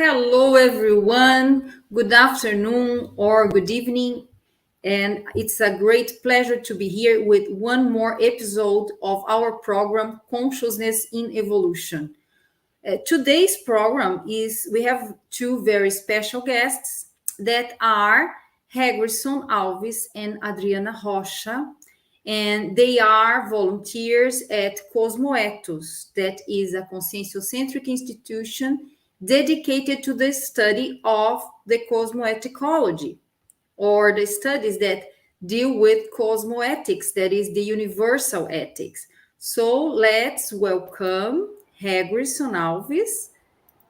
Hello, everyone. Good afternoon or good evening. And it's a great pleasure to be here with one more episode of our program, Consciousness in Evolution. Today's program is we have two very special guests that are Hegrisson Alves and Adriana Rocha, and they are volunteers at Cosmoethical, that is a conscientiocentric institution dedicated to the study of the cosmoethicology, or the studies that deal with cosmoethics, that is the universal ethics. So let's welcome Hegrisson Alves.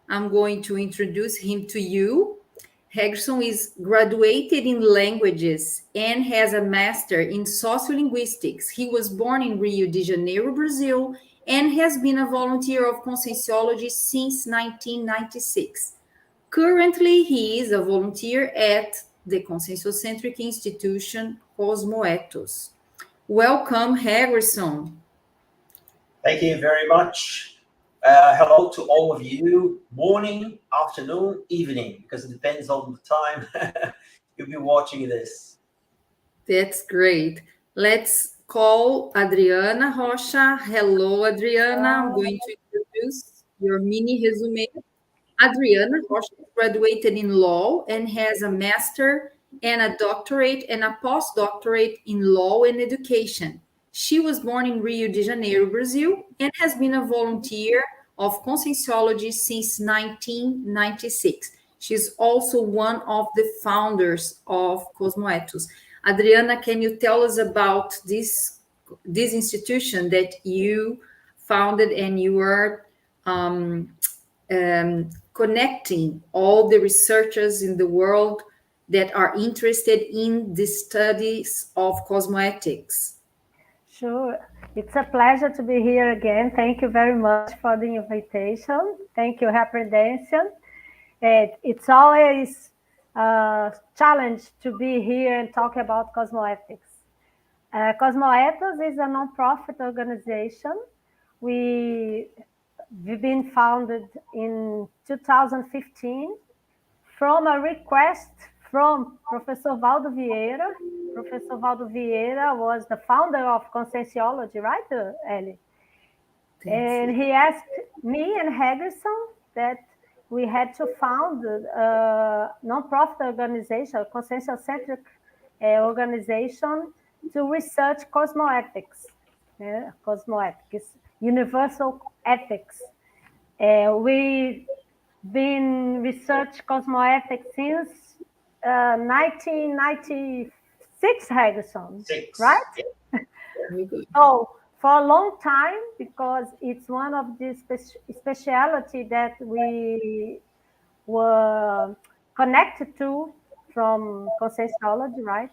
I'm going to introduce him to you. Hegrisson is graduated in languages and has a master in sociolinguistics. He was born in Rio de Janeiro, Brazil, and has been a volunteer of Conscientiology since 1996. Currently, he is a volunteer at the conscientiocentric institution Cosmoethical. Welcome, Hegrisson. Thank you very much. Hello to all of you. Morning, afternoon, evening, because it depends on the time you'll be watching this. That's great. Let's call Adriana Rocha. Hello, Adriana. I'm going to introduce your mini resume. Adriana Rocha graduated in law and has a master and a doctorate and a post-doctorate in law and education. She was born in Rio de Janeiro, Brazil, and has been a volunteer of Conscientiology since 1996. She's also one of the founders of Cosmoethical. Adriana, can you tell us about this institution that you founded and you are connecting all the researchers in the world that are interested in the studies of cosmoethics? Sure. It's a pleasure to be here again. Thank you very much for the invitation. Thank you, Hegrisson. It's always a challenge to be here and talk about cosmoethics. Cosmoethics is a nonprofit organization. We've been founded in 2015 from a request from Professor Valdo Vieira. Professor Valdo Vieira was the founder of Conscientiology, right, Ellie? And he asked me and Hegrisson that we had to found a nonprofit organization, a conscientiocentric organization to research cosmoethics, universal ethics. We've been research cosmoethics since 1996, Hegrisson, right? Yeah. So for a long time, because it's one of the speciality that we were connected to from Conscientiology, right?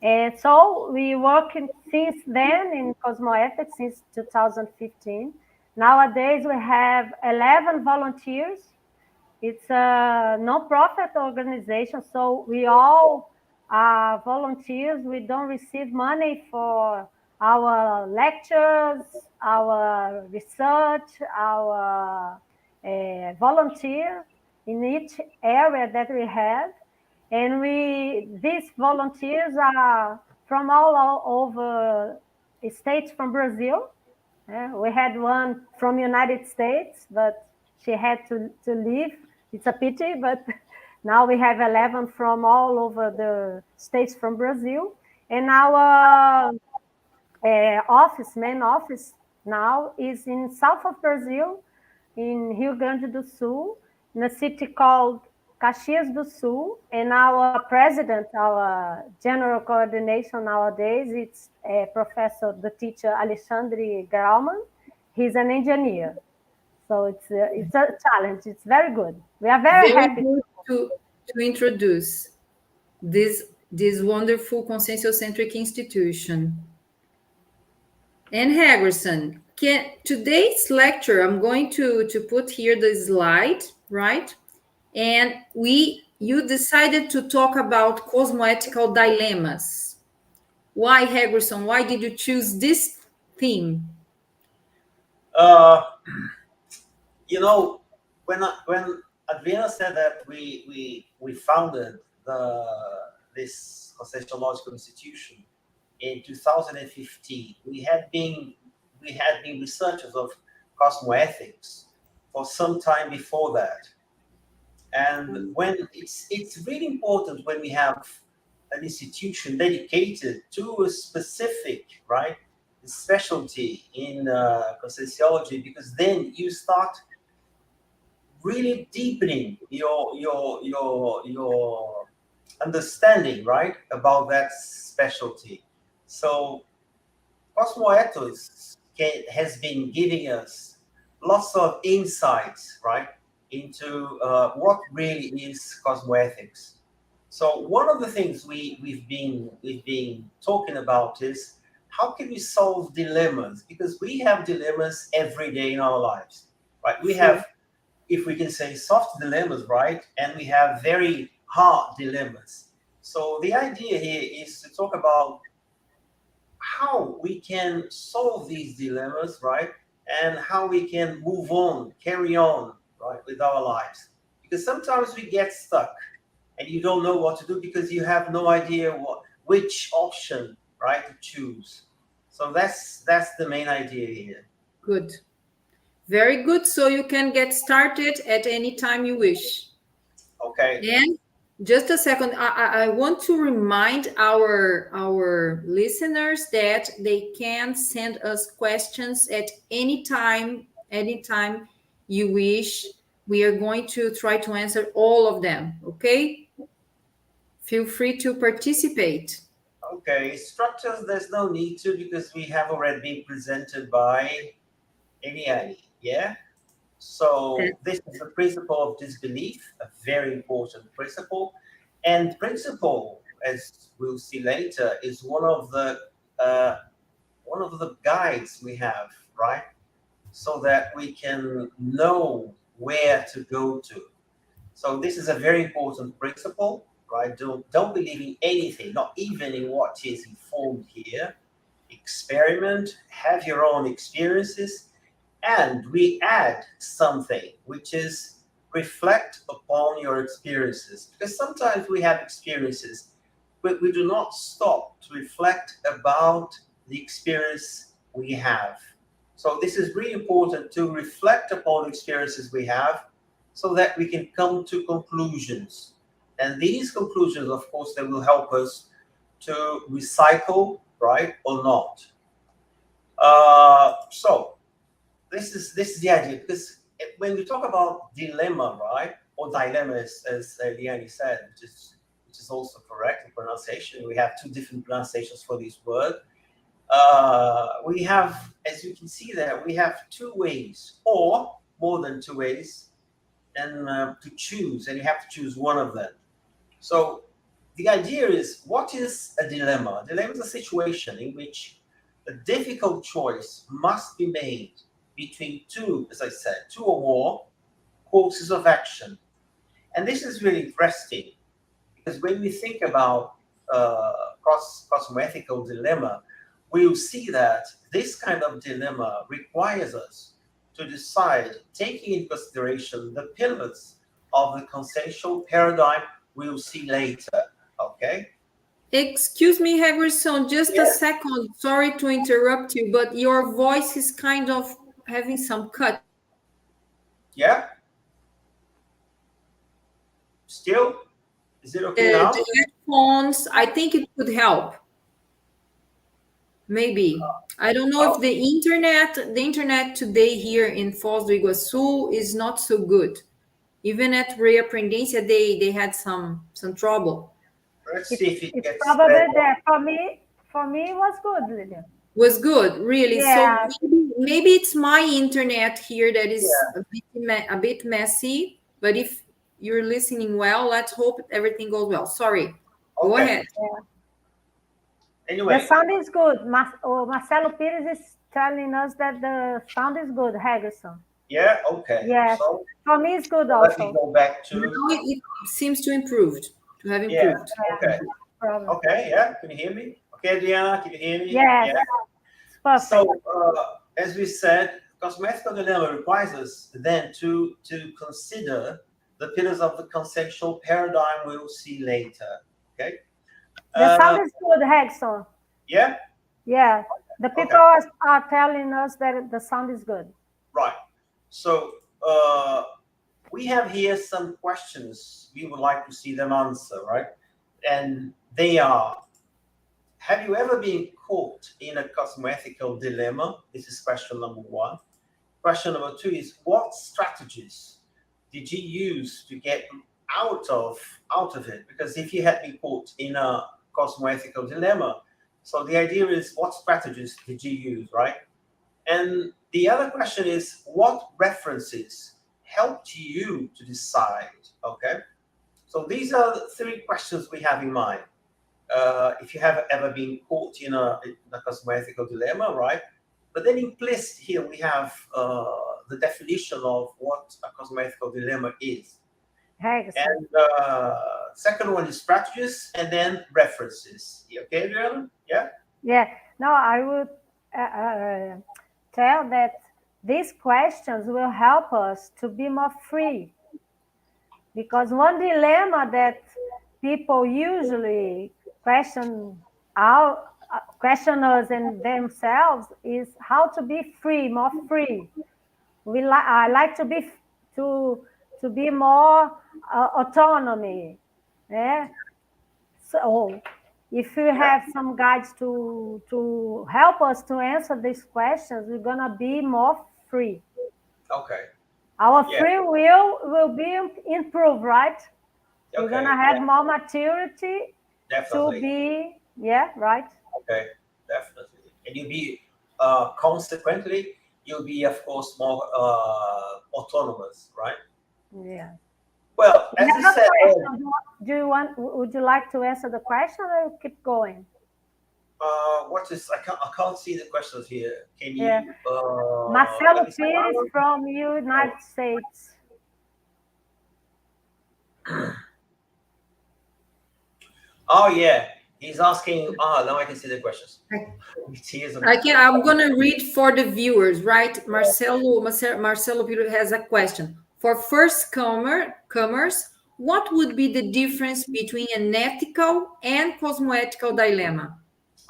And so we working since then in cosmoethics since 2015. Nowadays we have 11 volunteers. It's a non-profit organization, so we all are volunteers. We don't receive money for our lectures, our research, our volunteer in each area that we have. And these volunteers are from all over states from Brazil. We had one from United States, but she had to leave. It's a pity, but now we have 11 from all over the states from Brazil. And our main office now is in south of Brazil, in Rio Grande do Sul, in a city called Caxias do Sul. And our president, our general coordination nowadays, it's the teacher Alexandre Grauman. He's an engineer. So it's a challenge. It's very good. We are very happy to introduce this wonderful conscientiocentric institution. And Hegrisson, today's lecture, I'm going to put here the slide, right? And you decided to talk about cosmoethical dilemmas. Why, Hegrisson? Why did you choose this theme? You know, when Adriana said that we founded this Conscientiological institution in 2015. We had been researchers of cosmoethics for some time before that. And when it's really important when we have an institution dedicated to a specific, right, specialty in Conscientiology, because then you start really deepening your understanding, right, about that specialty. So Cosmoethos has been giving us lots of insights, right, into what really is cosmoethics. So one of the things we've been talking about is how can we solve dilemmas, because we have dilemmas every day in our lives, right? We have, if we can say, soft dilemmas, right, and we have very hard dilemmas. So the idea here is to talk about how we can solve these dilemmas, right? And how we can move on, carry on, right, with our lives. Because sometimes we get stuck and you don't know what to do because you have no idea which option, right, to choose. So that's the main idea here. Good. Very good. So you can get started at any time you wish. Okay. And just a second, I want to remind our listeners that they can send us questions at anytime you wish. We are going to try to answer all of them. Okay? Feel free to participate. Okay. Structures, there's no need to because we have already been presented by Eliane. Yeah. So this is the principle of disbelief, a very important principle. And principle, as we'll see later, is uh, one of the guides we have, right? So that we can know where to go to. So this is a very important principle, right? Don't believe in anything, not even in what is informed here. Experiment, have your own experiences, and we add something, which is reflect upon your experiences. Because sometimes we have experiences, but we do not stop to reflect about the experience we have. So this is really important to reflect upon experiences we have so that we can come to conclusions. And these conclusions, of course, they will help us to recycle, right, or not. So this is the idea, because when we talk about dilemma, right, or dilemma, as Liani said, which is also correct in pronunciation. We have two different pronunciations for this word. We have, as you can see there, we have two ways, or more than two ways, and to choose, and you have to choose one of them. So the idea is, what is a dilemma? A dilemma is a situation in which a difficult choice must be made between two, as I said, two or more courses of action. And this is really interesting because when we think about cosmoethical dilemma, we'll see that this kind of dilemma requires us to decide, taking into consideration the pillars of the consensual paradigm we'll see later. Okay? Excuse me, Hegrisson, just a Yes. second. Sorry to interrupt you, but your voice is kind of having some cuts. Yeah? Still? Is it okay now? The headphones, I think it could help. Maybe. I don't know if Oh, the internet today here in Foz do Iguaçu is not so good. Even at Reaprendência, they had some trouble. let's It's see if it it's gets probably better. that for me it was good, Lilian. Was good, really. So Yeah, maybe it's my internet here that is Yeah. a bit messy. But if you're listening well, let's hope everything goes well. Sorry. Go Okay. ahead. yeah. The Anyway, sound is good. Marcelo Pires is telling us that the sound is good, Hegrisson. yeah, okay. Yes. So For me, it's good let me also. go back Now to, it seems to have yeah, improved. Yeah, okay. problem. Okay, yeah, can you hear me? Okay, Diana, can you hear me? Yes, Yeah. it's perfect. So, as we said, cosmetical dilemma requires us then to consider the pillars of the consensual paradigm we'll see later. Okay. The sound is good, Hegrisson. Yeah. Yeah. The people are telling us that the sound is good. Right. So we have here some questions we would like to see them answer, right? And they are: have you ever been caught in a cosmoethical dilemma? This is question number one. Question number two is: what strategies did you use to get out of it? Because if you had been caught in a cosmoethical dilemma, so the idea is, what strategies did you use, right? And the other question is, what references helped you to decide? Okay, so these are the three questions we have in mind. If you have ever been caught in a cosmoethical dilemma, right? But then implicit here we have the definition of what a cosmoethical dilemma is. Hegrisson. And second one is strategies, and then references. Okay, Adriana? Yeah? Yeah. No, I would tell that these questions will help us to be more free. Because one dilemma that people usually question us and themselves is how to be free, more free. I like to be more autonomy. Yeah. So if you have some guides to help us to answer these questions, we're gonna be more free. Okay. Our free will be improved, right? Okay. We're gonna have more maturity Definitely. to be, yeah, right? Okay, definitely. And you'll be, consequently, you'll be, of course, more autonomous, right? Yeah. Well, as you said, Would you like to answer the question or keep going? what is, I can't see the questions here. Can you? Yeah. Marcelo Pires from United States. Oh yeah, he's asking. Now I can see the questions. I'm gonna read for the viewers, right? Marcelo Pires has a question. For first comers, what would be the difference between an ethical and cosmoethical dilemma?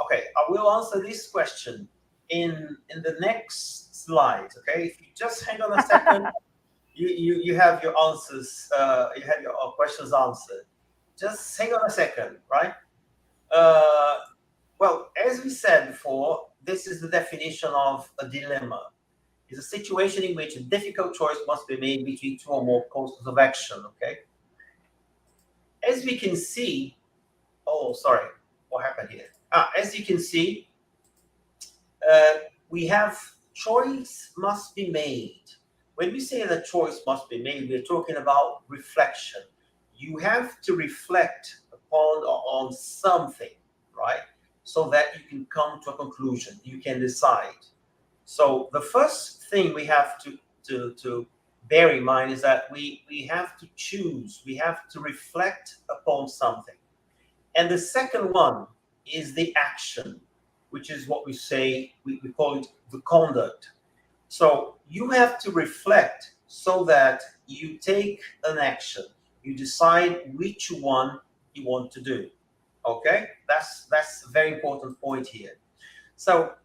Okay, I will answer this question in the next slide. Okay, if you just hang on a second, you have your answers. You have your questions answered. Just hang on a second, right? Well, as we said before, this is the definition of a dilemma. It's a situation in which a difficult choice must be made between two or more courses of action. Okay. As we can see, sorry, what happened here? As you can see, we have choice must be made. When we say that choice must be made, we're talking about reflection. You have to reflect upon or on something, right? So that you can come to a conclusion. You can decide. So the first thing we have to bear in mind is that we have to choose. We have to reflect upon something. And the second one is the action, which is what we say, we call it the conduct. So you have to reflect so that you take an action. You decide which one you want to do. Okay? That's a very important point here. So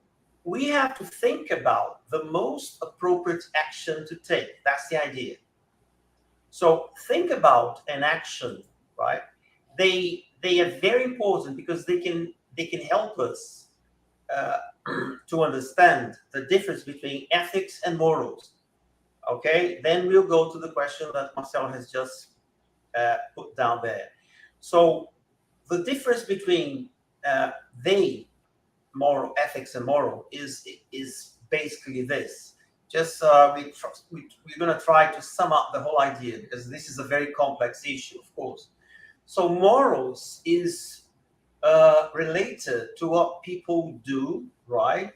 we have to think about the most appropriate action to take. That's the idea. So think about an action, right? They are very important because they can help us to understand the difference between ethics and morals. Okay, then we'll go to the question that Marcel has just put down there. So the difference between moral ethics and moral is basically this. Just we're going to try to sum up the whole idea because this is a very complex issue, of course. So morals is related to what people do, right?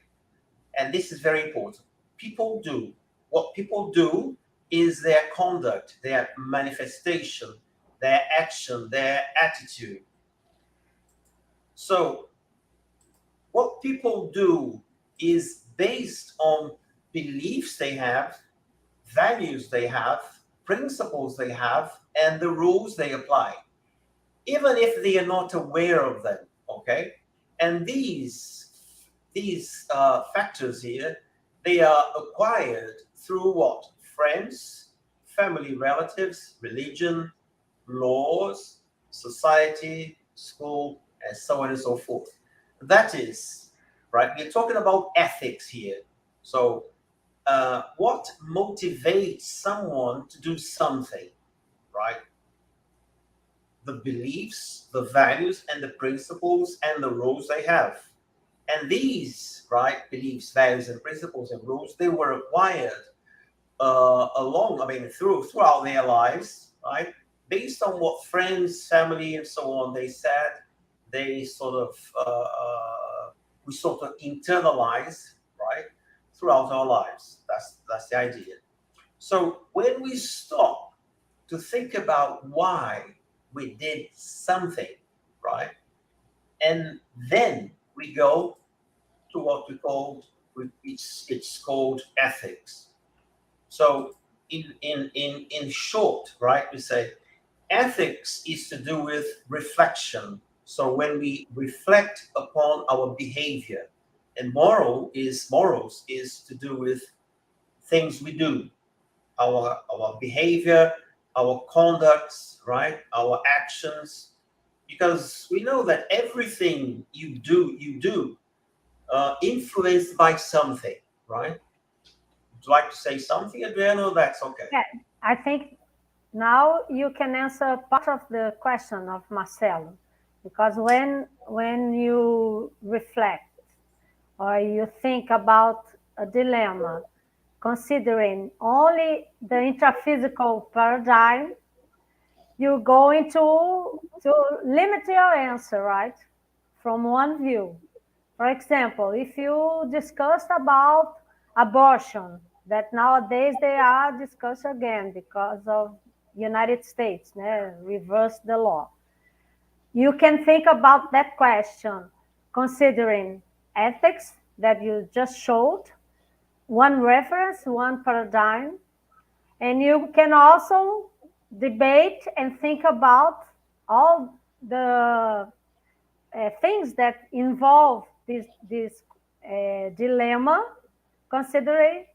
And this is very important. People do. What people do is their conduct, their manifestation, their action, their attitude. So what people do is based on beliefs they have, values they have, principles they have and the rules they apply, even if they are not aware of them. Okay, and these factors here, they are acquired through what? Friends, family, relatives, religion, laws, society, school, and so on and so forth. That is, right, we're talking about ethics here. So what motivates someone to do something, right? The beliefs, the values, and the principles and the rules they have. And these, right, beliefs, values, and principles and rules, they were acquired throughout their lives, right? Based on what friends, family, and so on they said, they sort of we sort of internalize, right, throughout our lives. That's the idea. So when we stop to think about why we did something, right, and then we go to what we call, it's called ethics. So in short, right, we say ethics is to do with reflection. So when we reflect upon our behavior, and morals is to do with things we do, our behavior, our conducts, right, our actions, because we know that everything you do influenced by something, right? Would you like to say something, Adriano? That's okay. Yeah, I think now you can answer part of the question of Marcelo, because when you reflect or you think about a dilemma, considering only the intraphysical paradigm, you're going to limit your answer, right? From one view. For example, if you discussed about abortion, that nowadays they are discussed again because of United States, reverse the law. You can think about that question, considering ethics that you just showed, one reference, one paradigm, and you can also debate and think about all the things that involve this dilemma, considering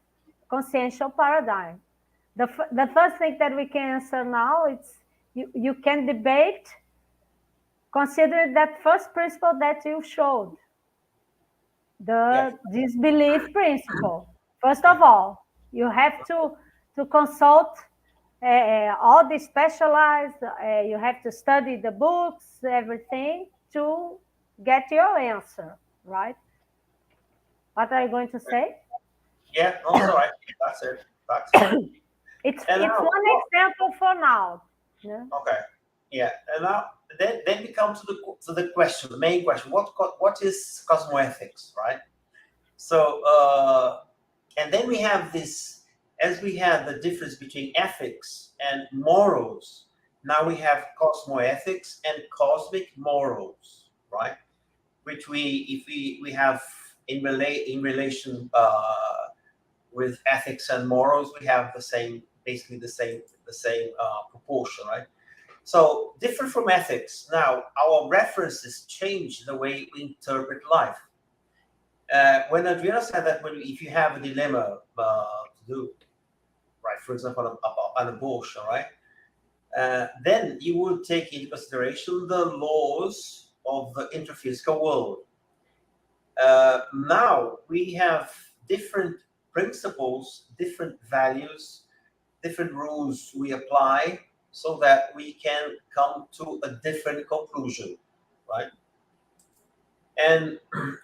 consciential paradigm. The first thing that we can answer now is you can debate, consider that first principle that you showed, Yes. the disbelief principle. First of all, you have to consult all the specialized, you have to study the books, everything to get your answer, right? What are you going to say? Yeah, no, it's all right. That's it. That's it. And It's now, one example for now. Yeah. okay, yeah, and now then we come to the question, the main question. What is cosmoethics, right? So and then we have this, as we had the difference between ethics and morals. Now we have cosmoethics and cosmic morals, right? Which we have in relation with ethics and morals, we have the same, basically the same proportion, right? So different from ethics. Now our references change the way we interpret life. When Adriana said that if you have a dilemma to do, right, for example, an abortion, right, then you would take into consideration the laws of the intraphysical world. Now we have different principles, different values, different rules we apply so that we can come to a different conclusion, right? And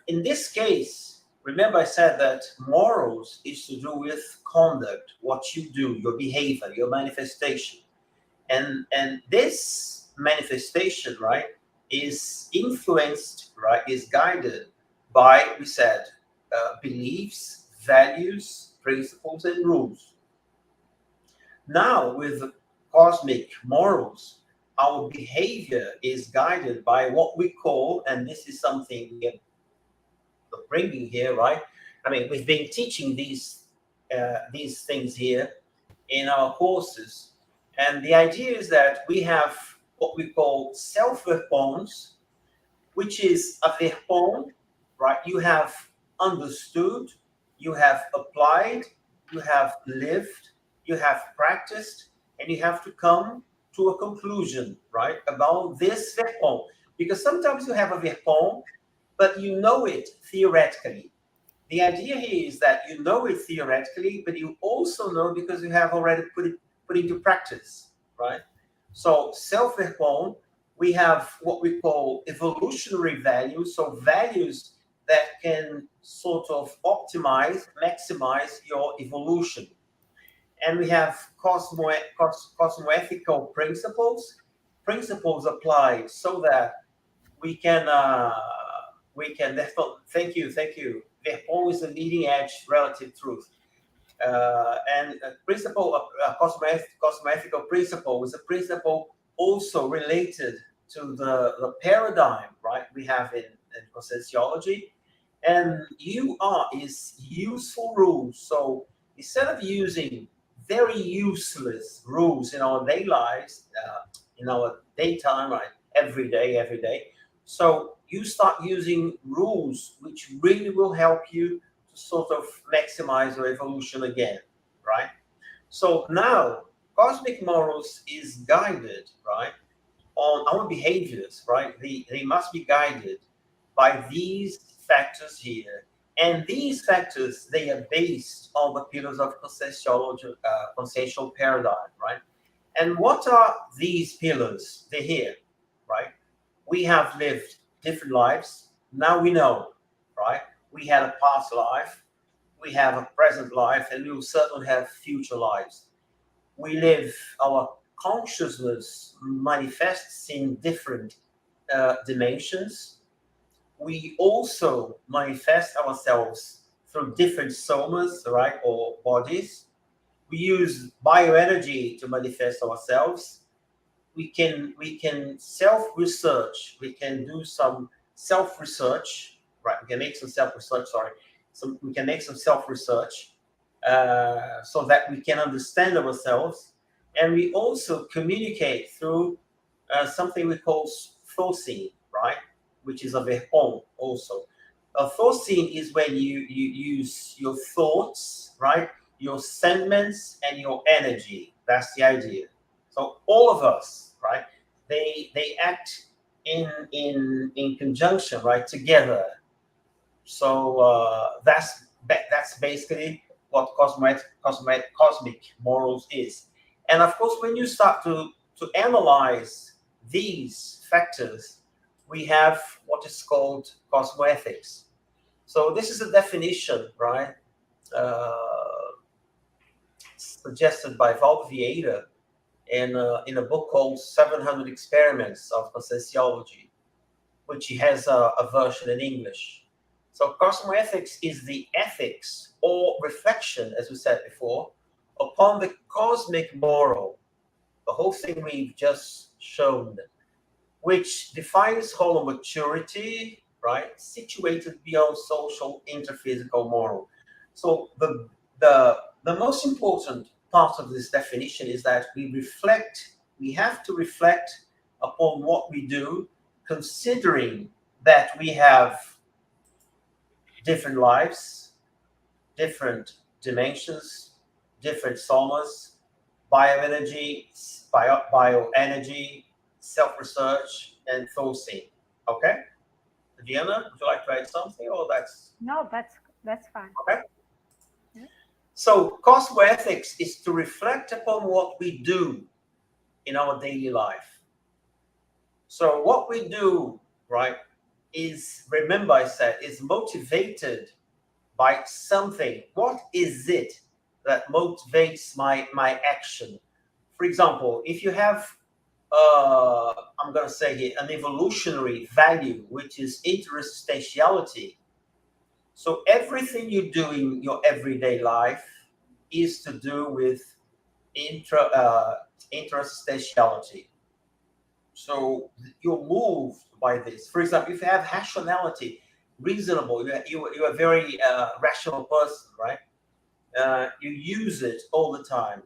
in this case, remember I said that morals is to do with conduct, what you do, your behavior, your manifestation. And this manifestation, right, is influenced, right, is guided by, we said, beliefs, values, principles, and rules. Now, with cosmic morals, our behavior is guided by what we call, and this is something we are bringing here, right? I mean, we've been teaching these things here in our courses. And the idea is that we have what we call self-verpons, which is a verpon, right? You have understood, you have applied, you have lived, you have practiced, and you have to come to a conclusion, right, about this verpon. Because sometimes you have a verpon, but you know it theoretically. The idea here is that you know it theoretically, but you also know because you have already put into practice, right? So self-verpon, we have what we call evolutionary values, so values that can sort of optimize, maximize your evolution. And we have cosmoethical principles applied so that we can thank you. Verpon is the leading edge relative truth. And a principle of cosmoethical principle is a principle also related to the paradigm, right, we have in conscientiology. And UR is useful rules. So instead of using very useless rules in our daily lives, in our daytime, right, every day. So you start using rules which really will help you to sort of maximize your evolution again, right? So now cosmic morals is guided, right, on our behaviors, right? They must be guided by these factors here. And these factors, they are based on the pillars of conscientiology, consciential paradigm, right? And what are these pillars? They're here, right? We have lived different lives. Now we know, right? We had a past life, we have a present life, and we will certainly have future lives. We live, our consciousness manifests in different dimensions. We also manifest ourselves through different somas, right, or bodies. We use bioenergy to manifest ourselves. We can self-research. We can do some self-research, right? We can make some self-research. Sorry, we can make some self-research so that we can understand ourselves, and we also communicate through something we call thought, right? Which is a verpon also. A thought is when you use your thoughts, right? Your sentiments and your energy. That's the idea. So all of us, right? They act in conjunction, right? Together. So that's basically what cosmic morals is. And of course, when you start to analyze these factors, we have what is called cosmoethics. So this is a definition, right, suggested by Val Vieira in a book called 700 Experiments of Conscientiology, which he has a version in English. So cosmoethics is the ethics or reflection, as we said before, upon the cosmic moral, the whole thing we've just shown, which defines whole maturity, right, situated beyond social, interphysical, moral. So the most important part of this definition is that we have to reflect upon what we do, considering that we have different lives, different dimensions, different somas, bioenergy, self-research, and thought. Okay? Adriana, would you like to add something, or that's... No, that's fine. Okay. So cosmoethics is to reflect upon what we do in our daily life. So what we do, right, is, remember I said, is motivated by something. What is it that motivates my action? For example, if you have, I'm going to say here, an evolutionary value, which is interstitiality. So everything you do in your everyday life is to do with interstitiality. So you're moved by this. For example, if you have rationality, reasonable, you are a very rational person, right? You use it all the time.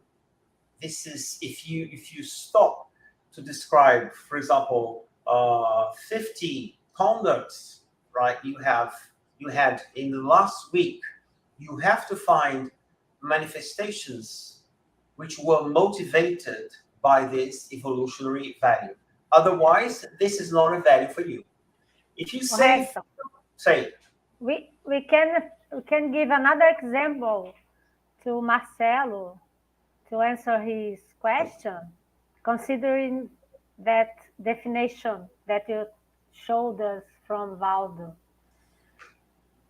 this is if you stop to describe, for example, 50 conducts, right? You had in the last week, you have to find manifestations which were motivated by this evolutionary value. Otherwise, this is not a value for you. If you say, we can give another example to Marcelo to answer his question, considering that definition that you showed us from Valdo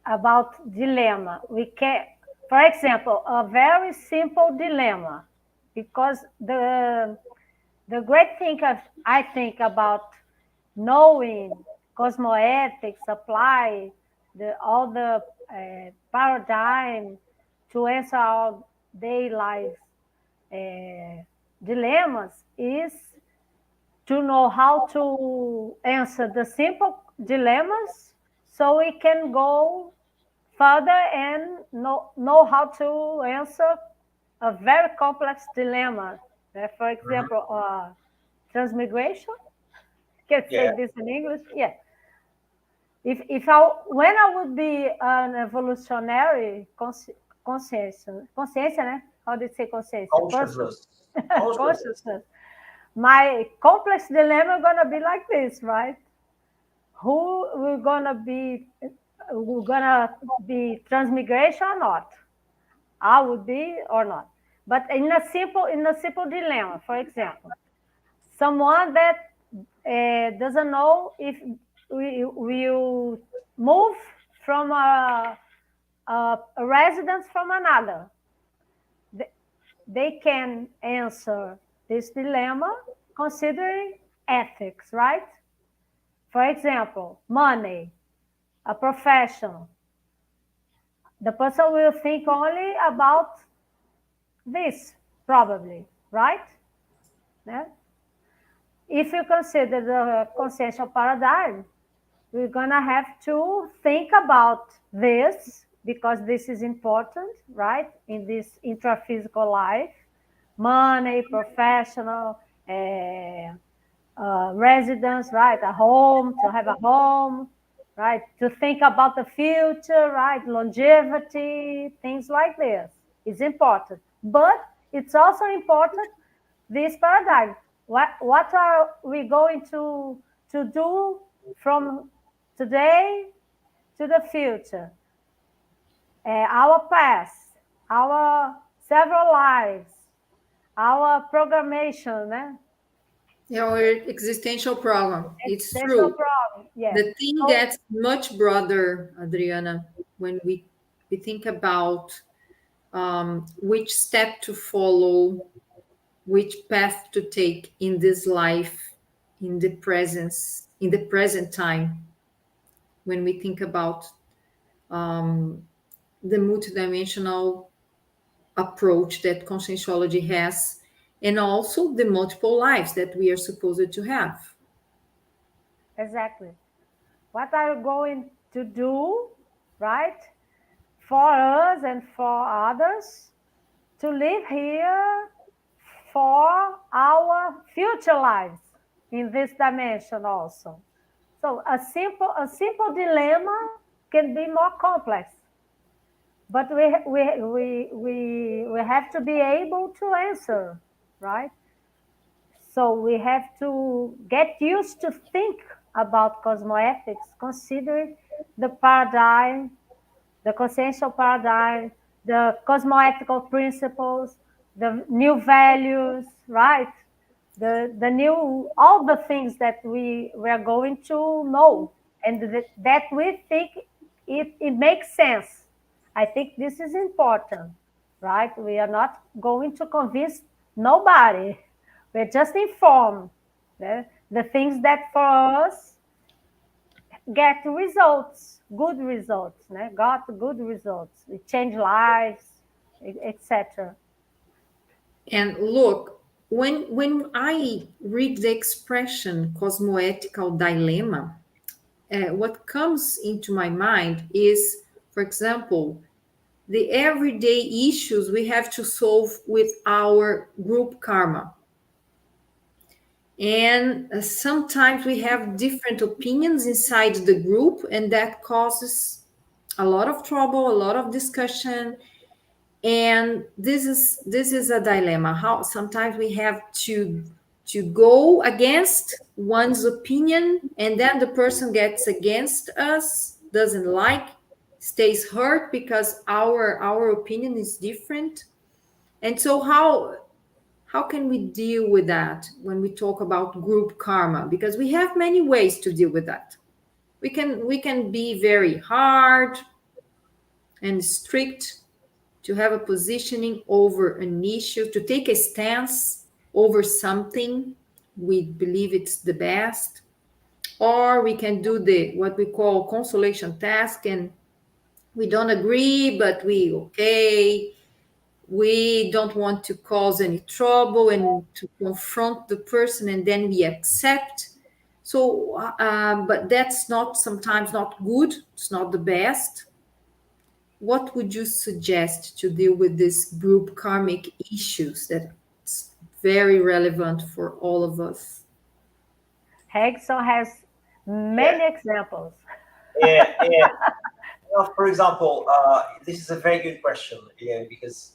about dilemma. We can, for example, a very simple dilemma, because the great thing I think about knowing cosmoethics, apply all the paradigm to answer our daily life dilemmas is to know how to answer the simple dilemmas so we can go further and know how to answer a very complex dilemma. For example, transmigration. Can't say this in English. Yeah. When I would be an evolutionary consciência, né? How do you say consciência? Consciousness. Consciousness. My complex dilemma gonna be like this, right? Who we're gonna be transmigration or not? I would be or not. But in a simple dilemma, for example, someone that doesn't know if we will move from a residence from another. They can answer this dilemma considering ethics, right? For example, money, a profession. The person will think only about this, probably, right? Yeah? If you consider the consciential paradigm, we're going to have to think about this, because this is important, right? In this intraphysical life, money, professional, residence, right? A home, to have a home, right? To think about the future, right? Longevity, things like this is important. But it's also important, this paradigm. What are we going to do from today to the future? Our past, our several lives, our programmation, our existential program. It's true. Yes. The thing gets much broader, Adriana, when we think about which step to follow, which path to take in this life, in the present time, when we think about the multidimensional approach that Conscientiology has, and also the multiple lives that we are supposed to have. Exactly. What are you going to do, right, for us and for others to live here for our future lives in this dimension also? So a simple dilemma can be more complex, but we have to be able to answer, right? So we have to get used to think about cosmoethics, considering the paradigm, the consciential paradigm, the cosmoethical principles, the new values, right? The new, all the things that we are going to know, and that we think it makes sense. I think this is important, right? We are not going to convince nobody. We're just informed the things that for us get results, good results, got good results. We change lives, etc. And look, when I read the expression cosmoethical dilemma, what comes into my mind is, for example, the everyday issues we have to solve with our group karma. And sometimes we have different opinions inside the group, and that causes a lot of trouble, a lot of discussion. And this is a dilemma. How sometimes we have to go against one's opinion, and then the person gets against us, doesn't like, stays hurt because our opinion is different. And so how can we deal with that when we talk about group karma? Because we have many ways to deal with that. We can be very hard and strict, to have a positioning over an issue, to take a stance over something we believe it's the best. Or we can do the what we call consolation task, and we don't agree, but we don't want to cause any trouble and to confront the person, and then we accept. So but that's not sometimes not good, it's not the best. What would you suggest to deal with these group karmic issues that's very relevant for all of us? Hegrisson has Yeah, many examples. yeah. Well, for example, this is a very good question. Yeah, because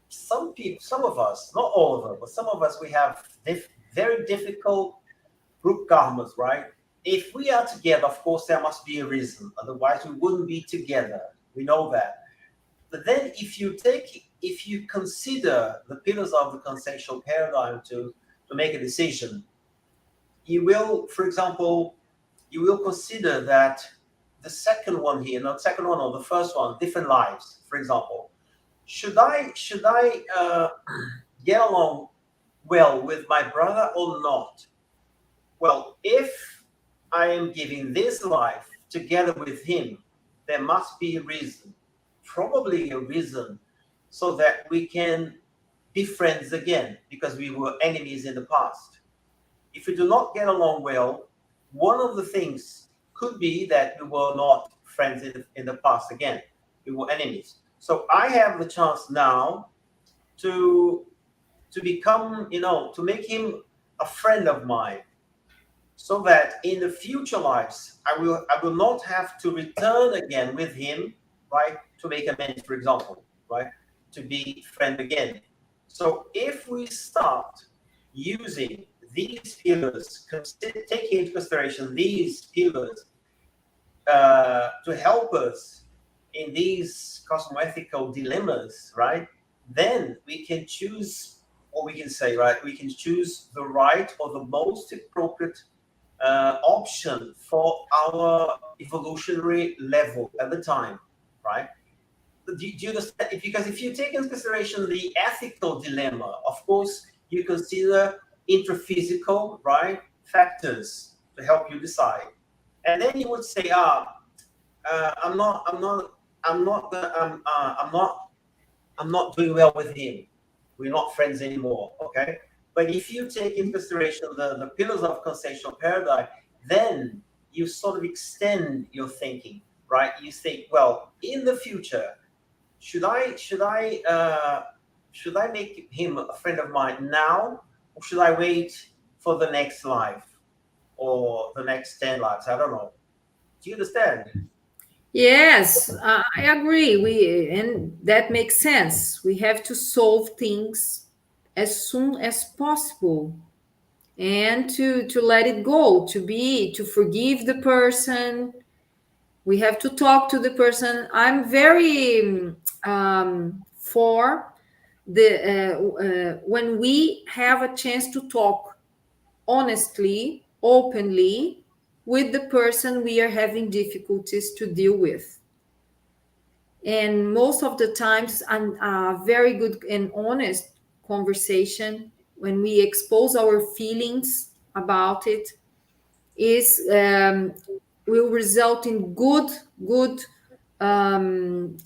some people, some of us, not all of them, but some of us, we have very difficult group karmas, right? If we are together, of course, there must be a reason. Otherwise, we wouldn't be together. We know that. But then, if you consider the pillars of the consensual paradigm to make a decision, you will, for example, you will consider that the second one here, not second one or the first one, different lives. For example, should I get along well with my brother or not? Well, if I am giving this life together with him, there must be a reason, probably a reason, so that we can be friends again, because we were enemies in the past. If we do not get along well, one of the things could be that we were not friends in the past again. We were enemies. So I have the chance now to become, to make him a friend of mine, so that in the future lives I will not have to return again with him, right? To make amends, for example, right? To be friend again. So if we start using these pillars, taking into consideration these pillars to help us in these cosmoethical dilemmas, right? Then we can choose, or we can say, right, we can choose the right or the most appropriate option for our evolutionary level at the time, right? Do you understand? Because if you take into consideration the ethical dilemma, of course, you consider intraphysical, right, factors to help you decide, and then you would say, I'm not, I'm not, I'm not, I'm not doing well with him. We're not friends anymore. Okay. But if you take into consideration the pillars of consensual paradigm, then you sort of extend your thinking, right? You think, well, in the future, should I make him a friend of mine now, or should I wait for the next life or the next 10 lives? I don't know. Do you understand? Yes, I agree. And that makes sense. We have to solve things as soon as possible, and to let it go, to forgive the person. We have to talk to the person. I'm very for the when we have a chance to talk honestly, openly with the person we are having difficulties to deal with. And most of the times, a very good and honest conversation, when we expose our feelings about it, is will result in good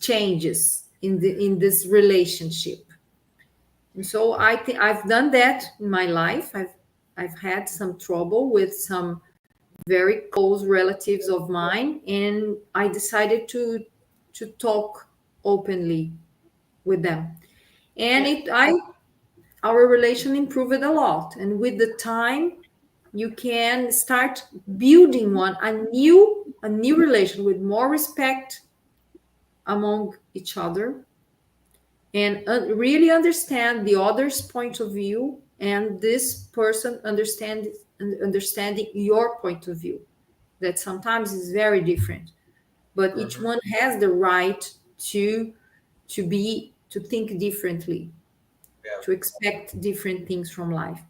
changes in this relationship. And so I think I've done that in my life. I've had some trouble with some very close relatives of mine, and I decided to talk openly with them. And our relation improved a lot. And with the time, you can start building a new relation with more respect among each other, and really understand the other's point of view, and this person understanding your point of view, that sometimes is very different, but each one has the right to think differently, Yeah. to expect different things from life.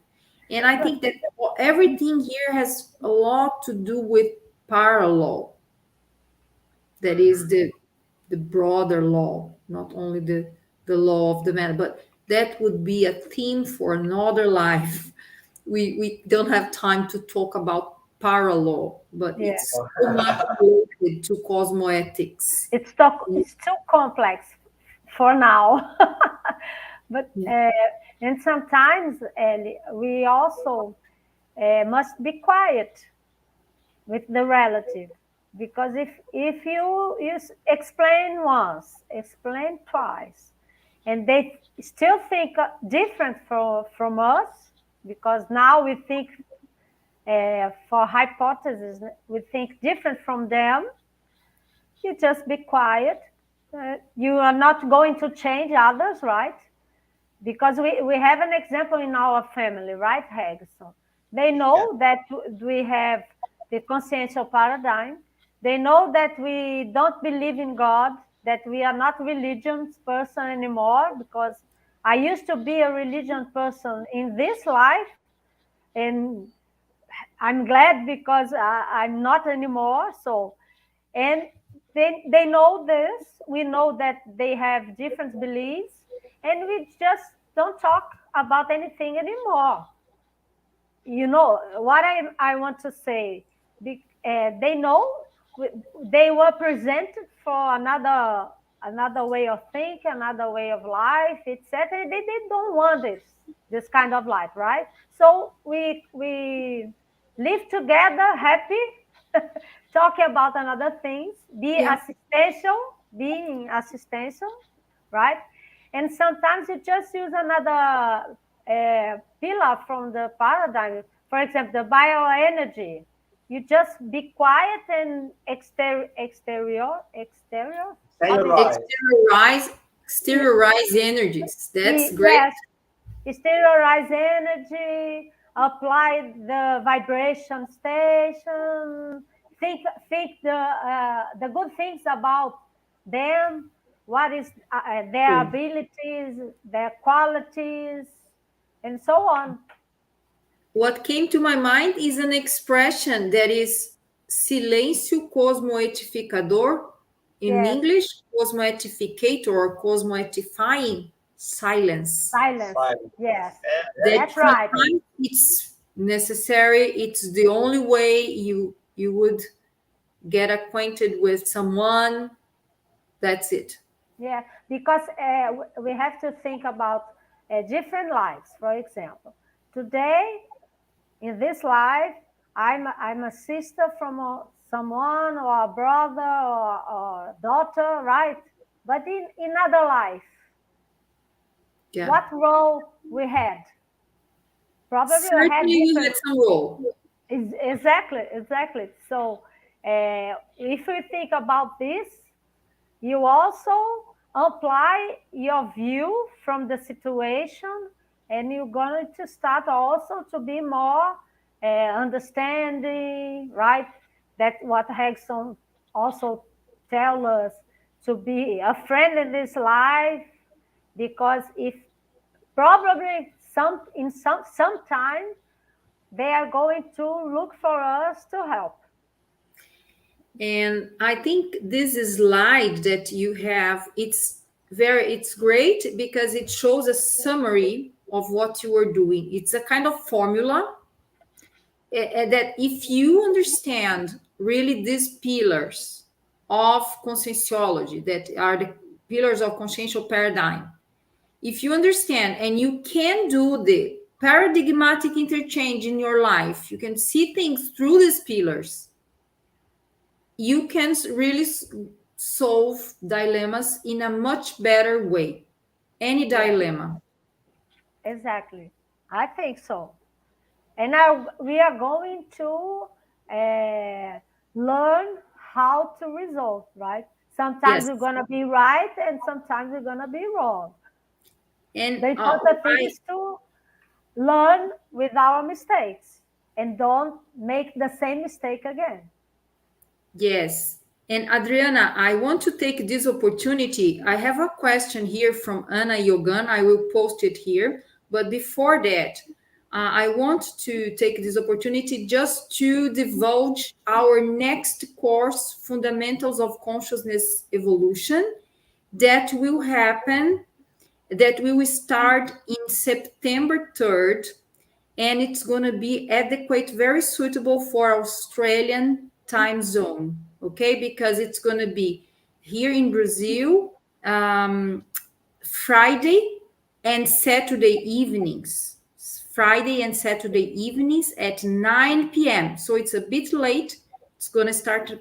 And I think that everything here has a lot to do with parallel. That is the broader law, not only the law of the man, but that would be a theme for another life. We don't have time to talk about parallel, but Yeah. it's so much related to cosmoethics. It's too complex for now. But Yeah. and sometimes, Ellie, we also must be quiet with the relative, because if you explain once, explain twice, and they still think different from us, because now we think for hypotheses, we think different from them. You just be quiet. You are not going to change others, right? Because we have an example in our family, right, Hegrisson? They Yeah. know that we have the consciential paradigm. They know that we don't believe in God, that we are not religious person anymore, because I used to be a religious person in this life, and I'm glad because I'm not anymore. So, and they know this. We know that they have different beliefs, and we just don't talk about anything anymore. You know what I want to say? They know they were presented for another way of thinking, another way of life, etc. They don't want this kind of life, right? So we live together, happy, talking about another things, Yeah. being assistential, right? And sometimes you just use another pillar from the paradigm. For example, the bioenergy. You just be quiet and exterior. Say How you're do you say? right. Exteriorize energies. That's great. Yes, sterilize energy, apply the vibration station, think the good things about them, what is their True. abilities, their qualities, and so on. What came to my mind is an expression that is silêncio cosmoetificador, in Yes, English, cosmoetificator or cosmoetifying silence. silence. Silence. Yes, Yeah, That that's right. sometimes it's necessary, it's the only way you would get acquainted with someone. That's it. Yeah, because we have to think about different lives. For example, today in this life, I'm a sister from someone, or a brother, or daughter, right? But in other life, Yeah. what role we had? Probably we had Certainly we different. had some role. Exactly. So if we think about this, you also apply your view from the situation, and you're going to start also to be more understanding, right? That what Hegrisson also tell us, to be a friend in this life, because if probably sometime they are going to look for us to help. And I think this slide that you have, it's great because it shows a summary of what you are doing. It's a kind of formula that if you understand really these pillars of conscientiology, that are the pillars of consciential paradigm, if you understand and you can do the paradigmatic interchange in your life, you can see things through these pillars, you can really solve dilemmas in a much better way. Any Yeah, dilemma. exactly. I think so. And we are going to learn how to resolve, right? Sometimes Yes. we're going to be right and sometimes we're going to be wrong. And The important thing is to learn with our mistakes and don't make the same mistake again. yes. And Adriana, I want to take this opportunity. I have a question here from Anna Yogan. I will post it here. But before that, I want to take this opportunity just to divulge our next course, Fundamentals of Consciousness Evolution, that will happen, that will start in September 3rd, and it's going to be adequate, very suitable for Australian time zone, okay? Because it's going to be here in Brazil, Friday and Saturday evenings. Friday and Saturday evenings at 9 p.m. So it's a bit late. It's going to start,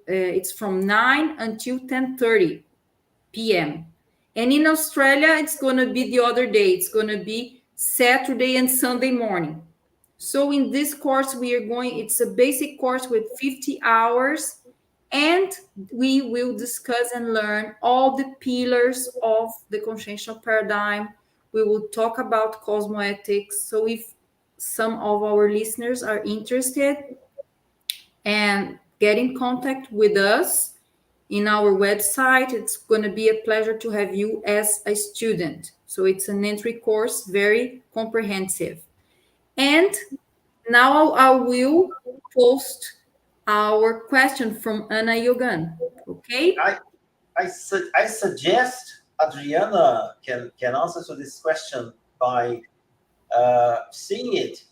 it's from 9 until 10:30 p.m. And in Australia, it's going to be the other day. It's going to be Saturday and Sunday morning. So in this course, we are going, it's a basic course with 50 hours, and we will discuss and learn all the pillars of the consciential paradigm. We will talk about cosmoethics. So if some of our listeners are interested and get in contact with us in our website, it's going to be a pleasure to have you as a student. So it's an entry course, very comprehensive. And now I will post our question from Anna Yogan. Okay? I I suggest Adriana can answer to this question by seeing it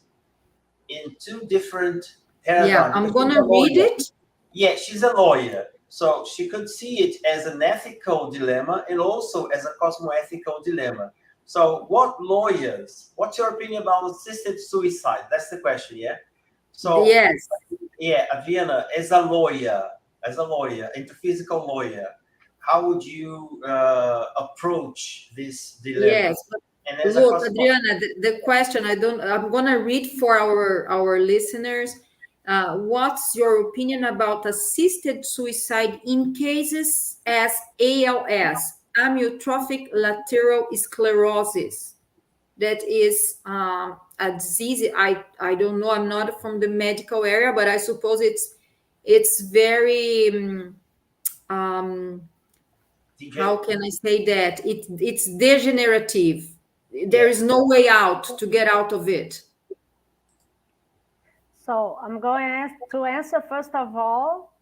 in two different Yeah, paradigms. I'm She's gonna a read lawyer. it. Yeah, she's a lawyer. So she could see it as an ethical dilemma and also as a cosmoethical dilemma. So what's your opinion about assisted suicide? That's the question, yeah? So Yes, yeah, Adriana, as a lawyer, interphysical lawyer, how would you approach this dilemma? yes. But And as a look, cosmo, Adriana, the question I'm gonna read for our listeners. What's your opinion about assisted suicide in cases as ALS, amyotrophic lateral sclerosis? That is a disease. I don't know. I'm not from the medical area, but I suppose it's very how DJ? can I say that it's degenerative. There Yeah. is no way out to get out of it. So I'm going to answer first of all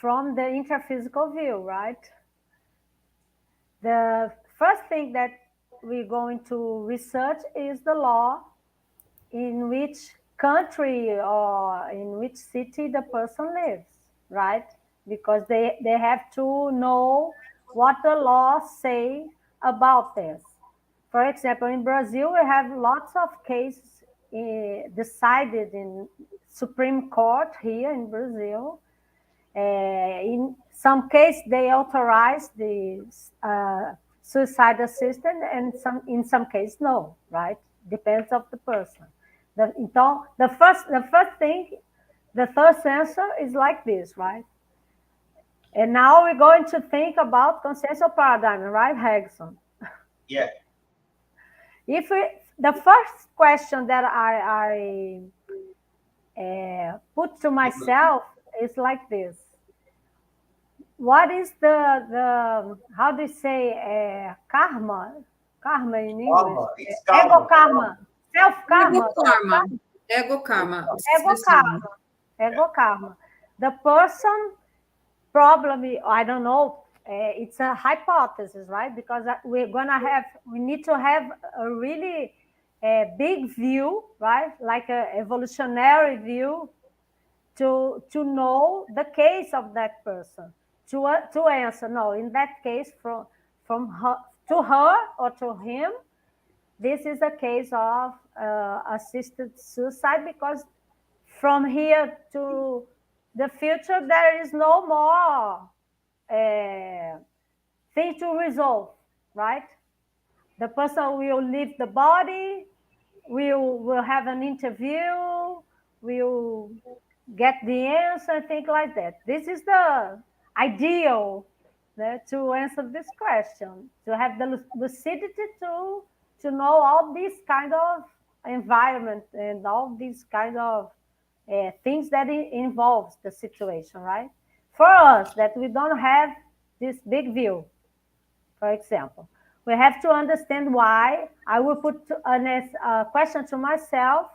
from the interphysical view, right? The first thing that we're going to research is the law in which country or in which city the person lives, right? Because they have to know what the laws say about this. For example, in Brazil, we have lots of cases decided in Supreme Court here in Brazil. In some case, they authorize the suicide assistant, and in some case, no, right? Depends of the person. Então, the first thing, the first answer is like this, right? And now we're going to think about consensual paradigm, right, Hegrisson? Yeah. If the first question that I put to myself is like this: what is the how do you say karma? Karma in English? Karma. It's Ego karma. karma, self Ego karma, karma. Ego karma. ego karma, ego karma. The person probably, I don't know, it's a hypothesis, right? Because we need to have a really big view, right? Like a evolutionary view to know the case of that person, to answer, no, in that case, from her to her or to him, this is a case of assisted suicide, because from here to the future, there is no more thing to resolve, right? The person will leave the body, will have an interview, will get the answer, things like that. This is the ideal to answer this question, to have the lucidity to know all these kind of environment and all these kind of things that involves the situation, right? For us, that we don't have this big view, for example, we have to understand why. I will put a question to myself,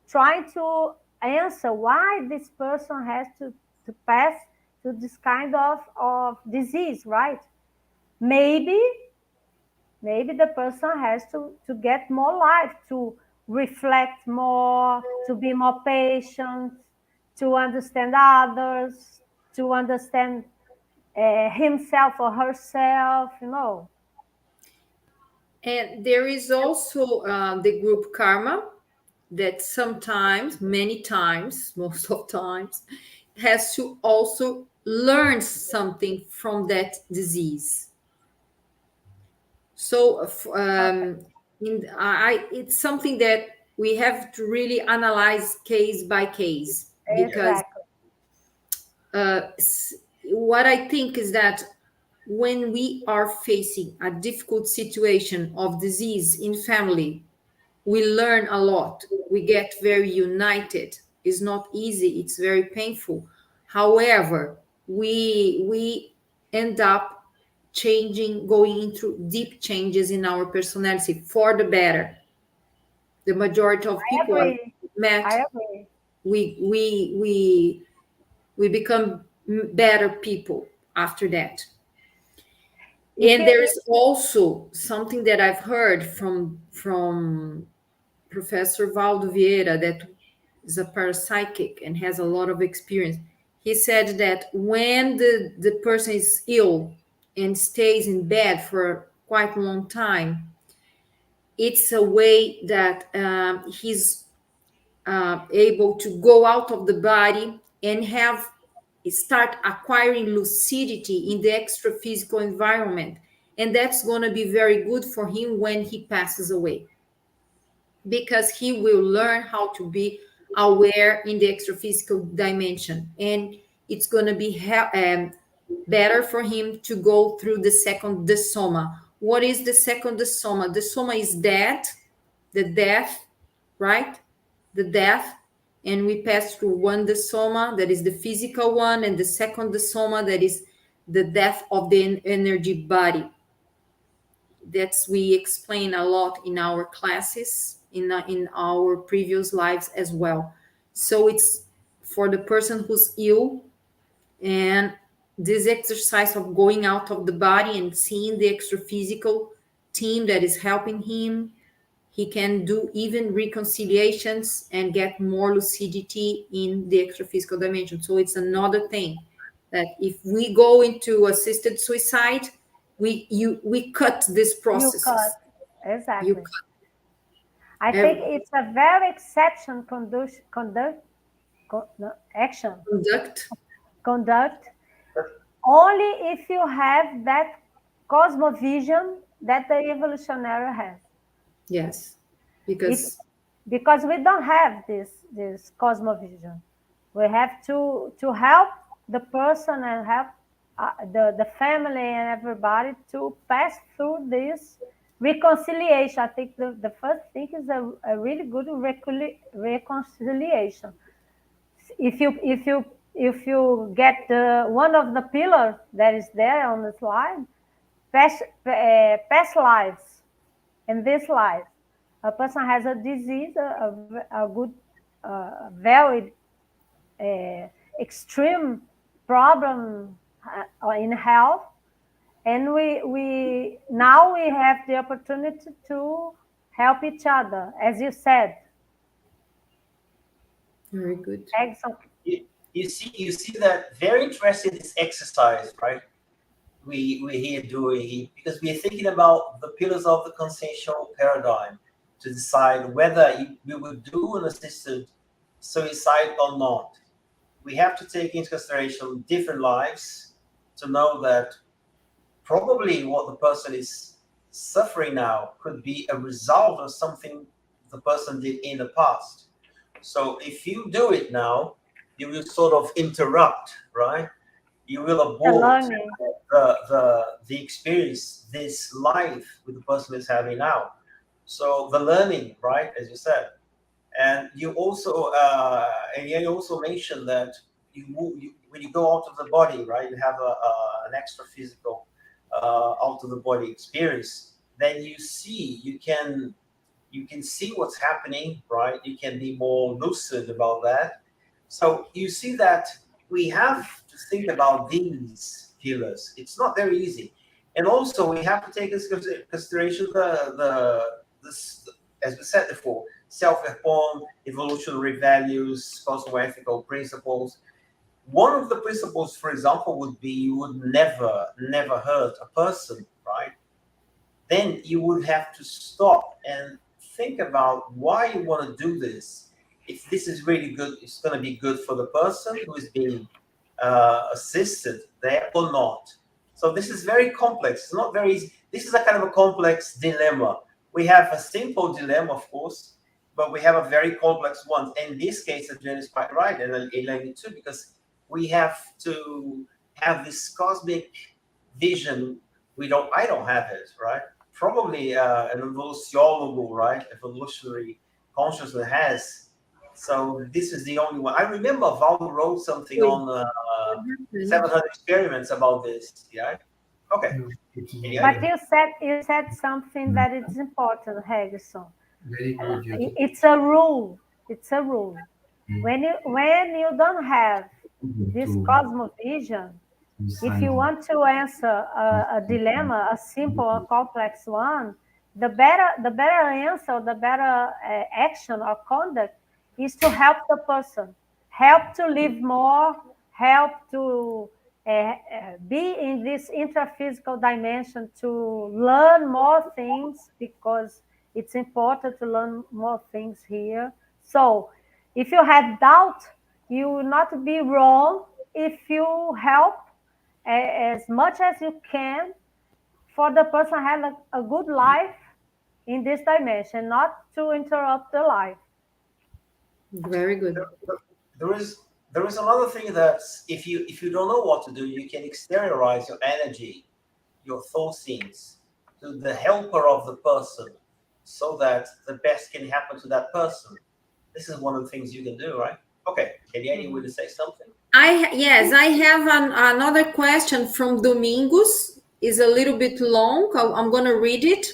trying to answer why this person has to pass to this kind of disease, right? Maybe the person has to get more life, to reflect more, to be more patient, to understand others, to understand himself or herself, And there is also the group karma that sometimes, many times, most of times, has to also learn something from that disease. So, Okay. it's something that we have to really analyze case by case, because Yes. Exactly. what I think is that when we are facing a difficult situation of disease in family, we learn a lot. We get very united. It's not easy. It's very painful. However, we end up changing, going through deep changes in our personality for the better. The majority of I people I've agree. met, I agree. we we we we become better people after that. If And you there is also something that I've heard from Professor Valdo Vieira, that is a parapsychic and has a lot of experience. He said that when the person is ill and stays in bed for quite a long time, it's a way that he's able to go out of the body and have start acquiring lucidity in the extra physical environment, and that's going to be very good for him when he passes away, because he will learn how to be aware in the extra physical dimension, and it's going to be better for him to go through the second desoma. What is the second desoma? The soma is death, the death, right? The death. And we pass through one desoma, that is the physical one, and the second desoma, that is the death of the energy body. That's we explain a lot in our classes, in our previous lives as well. So it's for the person who's ill, and this exercise of going out of the body and seeing the extra physical team that is helping him, he can do even reconciliations and get more lucidity in the extra physical dimension. So it's another thing that if we go into assisted suicide, we cut these you cut, processes. You exactly. cut I think every it's a very exception no, action conduct. conduct only if you have that cosmovision that the evolutionary has. Yes, If because because we don't have this cosmovision, we have to help the person and help the family and everybody to pass through this reconciliation. I think the first thing is a really good reconciliation. If you get one of the pillars that is there on the slide, past lives in this life, a person has a disease, a good, very extreme problem in health, and we now we have the opportunity to help each other, as you said. very good. Excellent. You see that very interesting this exercise, right? We here doing, because we're thinking about the pillars of the consciential paradigm to decide whether we would do an assisted suicide or not. We have to take into consideration different lives, to know that probably what the person is suffering now could be a result of something the person did in the past. So if you do it now, you will sort of interrupt, right? You will abort the experience, this life with the person is having now. So the learning, right, as you said, and you also mentioned that when you go out of the body, right, you have an extra physical out of the body experience. Then you can see what's happening, right? You can be more lucid about that. So you see that we have to think about these pillars. It's not very easy, and also we have to take into consideration as we said before, self-reform, evolutionary values, cosmoethical principles. One of the principles, for example, would be you would never hurt a person, right? Then you would have to stop and think about why you want to do this. If this is really good, it's going to be good for the person who is being assisted there or not. So this is very complex. It's not very easy. This is a kind of a complex dilemma. We have a simple dilemma, of course, but we have a very complex one. In this case, Adriana is quite right, and Elaine too, because we have to have this cosmic vision. I don't have it, right? Probably an evolutionology, right? Evolutionary consciousness has. So this is the only one. I remember Val wrote something on 700 experiments about this. Yeah. Okay. But you said something that is important, Hegrisson. Very good. It's a rule. It's a rule. When you don't have this cosmovision, if you want to answer a dilemma, a simple or complex one, the better answer, the better action or conduct is to help the person, help to live more, help to be in this intraphysical dimension, to learn more things, because it's important to learn more things here. So if you have doubt, you will not be wrong if you help as much as you can for the person have a good life in this dimension, not to interrupt the life. Very good. There is another thing that if you don't know what to do, you can exteriorize your energy, your thought scenes to the helper of the person, so that the best can happen to that person. This is one of the things you can do, right? Okay, Eliane, you want to say something? Yes, I have another question from Domingos. Is a little bit long. I'm going to read it.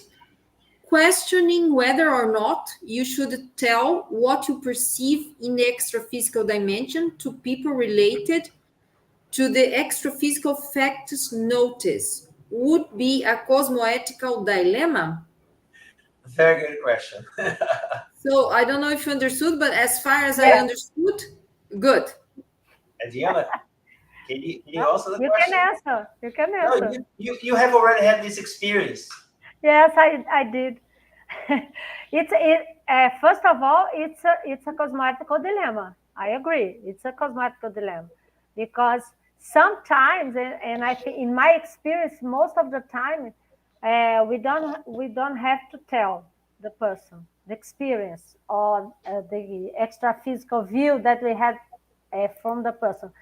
Questioning whether or not you should tell what you perceive in the extra-physical dimension to people related to the extra-physical facts notice would be a cosmoethical dilemma? Very good question. So I don't know if you understood, but as far as I understood, good. Adriana, can you answer the question? You can answer. No, you have already had this experience. Yes, I did. First of all, it's a cosmoethical dilemma. I agree. It's a cosmoethical dilemma because sometimes, and I think in my experience, most of the time, we don't have to tell the person the experience or the extra physical view that we had from the person.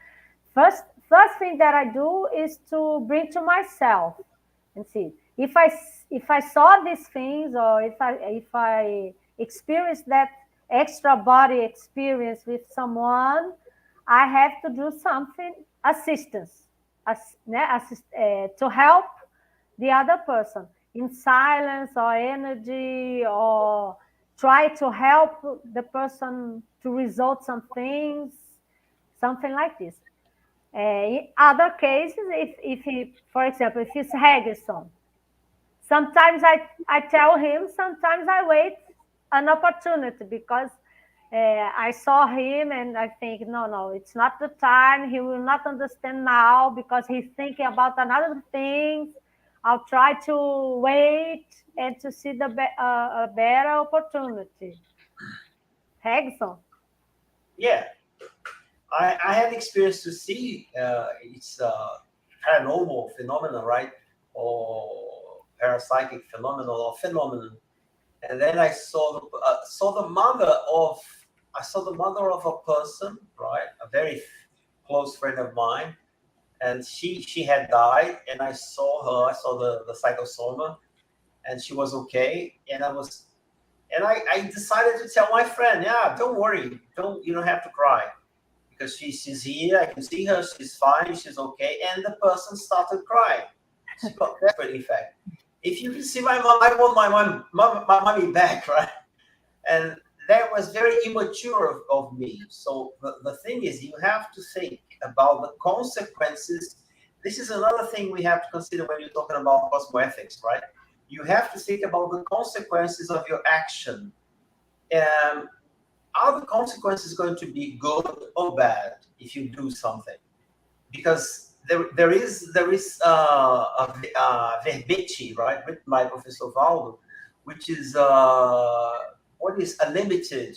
First thing that I do is to bring to myself and see if I saw these things, or if I experienced that extra body experience with someone, I have to do something, assistance, to help the other person in silence or energy, or try to help the person to resolve some things, something like this. In other cases, if he, for example, if he's Hegrisson, sometimes I tell him, sometimes I wait an opportunity, because I saw him and I think, no, it's not the time. He will not understand now because he's thinking about another thing. I'll try to wait and to see a better opportunity. Hegrisson? Yeah. I had experience to see it's paranormal phenomenon, right? Or parapsychic phenomenon or phenomenon. And then I saw the mother of a person, right? A very close friend of mine, and she had died, and I saw her. I saw the psychosoma, and she was okay. I decided to tell my friend, yeah, don't worry, you don't have to cry because she's here. I can see her. She's fine. She's okay. And the person started crying. She got desperate. In fact, if you can see my mom, I want my money back, right? And that was very immature of me. So the thing is, you have to think about the consequences. This is another thing we have to consider when you're talking about cosmoethics, right? You have to think about the consequences of your action. Are the consequences going to be good or bad if you do something? Because there is a verbete, right, written by Professor Valdo, which is what is a limited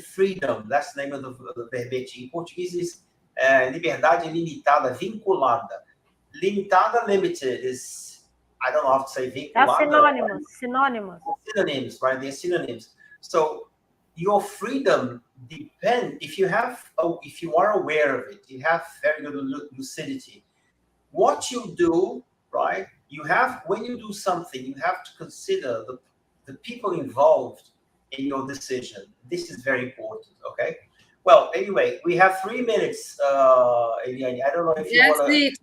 freedom. That's the name of the verbete. In Portuguese is liberdade limitada, vinculada. Limitada, limited is, I don't know how to say vinculada. Synonymous. Synonyms, right? They're synonyms. So your freedom depends, if you are aware of it, you have very good lucidity. What you do, right? When you do something, you have to consider the people involved in your decision. This is very important. Okay. Well, anyway, we have 3 minutes, Eliane. I don't know if you want to. That's it.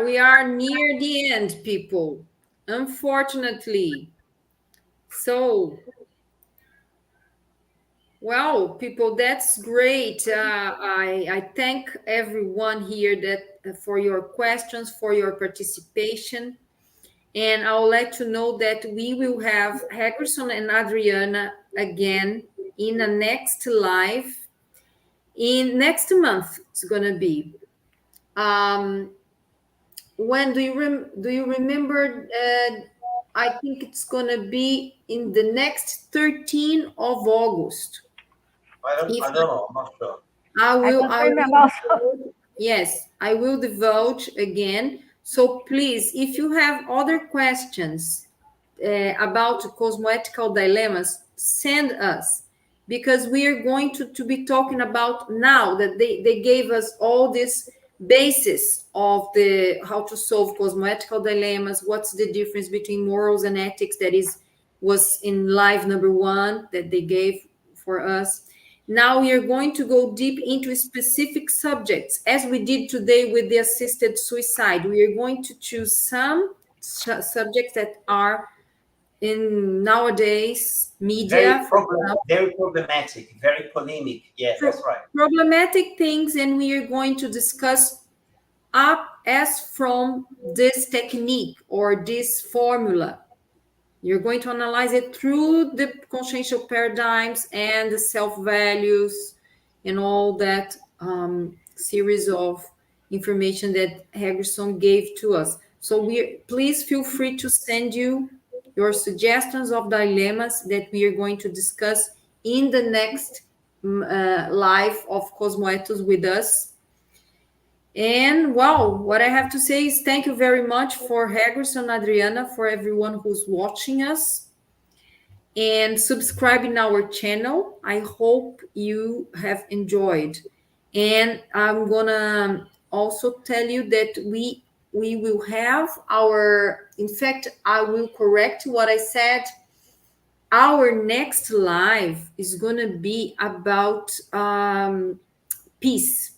We are near the end, people. Unfortunately. So, well, people, that's great. I thank everyone here that for your questions, for your participation. And I'll let you know that we will have Hegrisson and Adriana again in the next live in next month. It's gonna be. When do you remember? I think it's gonna be in the next 13 of August. I don't know. I'm not sure. I will. I remember also. Yes, I will divulge again. So please, if you have other questions about cosmoethical dilemmas, send us because we are going to be talking about now that they gave us all this basis of the how to solve cosmoethical dilemmas, what's the difference between morals and ethics was in live number 1 that they gave for us. Now we are going to go deep into specific subjects, as we did today with the assisted suicide. We are going to choose some subjects that are in nowadays media. Very problematic, very polemic. Yeah, that's right. Problematic things, and we are going to discuss up as from this technique or this formula. You're going to analyze it through the consciential paradigms and the self-values and all that series of information that Hegrisson gave to us. So please feel free to send you your suggestions of dilemmas that we are going to discuss in the next live of Cosmoethos with us. And well, what I have to say is thank you very much for Hegrisson, Adriana, for everyone who's watching us and subscribing our channel. I hope you have enjoyed. And I'm gonna also tell you that we will have in fact, I will correct what I said. Our next live is gonna be about peace,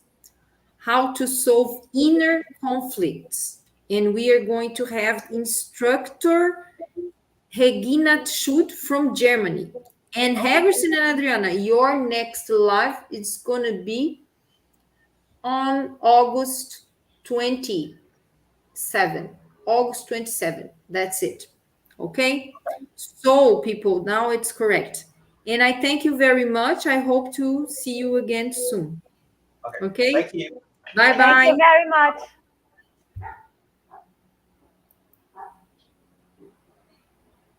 how to solve inner conflicts. And we are going to have instructor Regina Schutt from Germany. And Hegrisson and Adriana, your next live is going to be on August 27. August 27. That's it. Okay? So, people, now it's correct. And I thank you very much. I hope to see you again soon. Okay. Thank you. Bye-bye. Thank you very much.